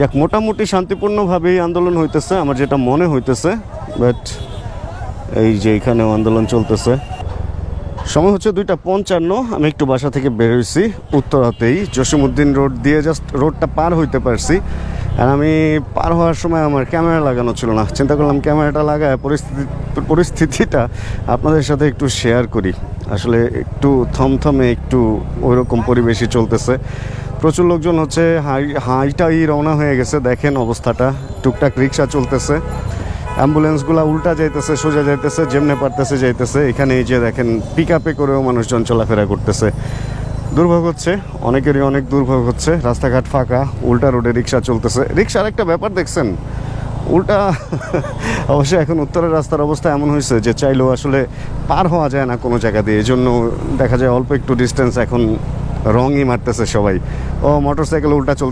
যাক, মোটামুটি শান্তিপূর্ণভাবেই আন্দোলন হইতেছে আমার যেটা মনে হইতেছে। বাট এই যে এখানেও আন্দোলন চলতেছে। সময় হচ্ছে 2:55। আমি একটু বাসা থেকে বের হয়েছি উত্তরাতেই, জসিমউদ্দিন রোড দিয়ে জাস্ট রোডটা পার হইতে পারছি। আর আমি পার হওয়ার সময় আমার ক্যামেরা লাগানো ছিল না, চিন্তা করলাম ক্যামেরাটা লাগায় পরিস্থিতিটা আপনাদের সাথে একটু শেয়ার করি। আসলে একটু থমথমে, একটু ওইরকম পরিবেশই চলতেছে। প্রচুর লোকজন হচ্ছে হাইটাই রওনা হয়ে গেছে, দেখেন অবস্থাটা। টুকটাক রিক্সা চলতেছে, অ্যাম্বুলেন্সগুলো উল্টা যাইতেছে, সোজা যাইতেছে, যেমনে পারতেছে যাইতেছে। এখানে এই যে দেখেন পিক আপে করেও মানুষজন চলাফেরা করতেছে। দুর্ভোগ হচ্ছে, অনেকেরই অনেক দুর্ভোগ হচ্ছে। রাস্তাঘাট ফাঁকা, উল্টা রোডে রিক্সা চলতেছে। রিক্সার একটা ব্যাপার দেখছেন, উল্টা অবশ্যই এখন উত্তরের রাস্তার অবস্থা এমন হয়েছে যে চাইলেও আসলে পার হওয়া যায় না কোনো জায়গা দিয়ে। এই জন্য দেখা যায় অল্প একটু ডিস্টেন্স এখন রঙই মারতেছে সবাই। ও মোটরসাইকেল উল্টা চলতে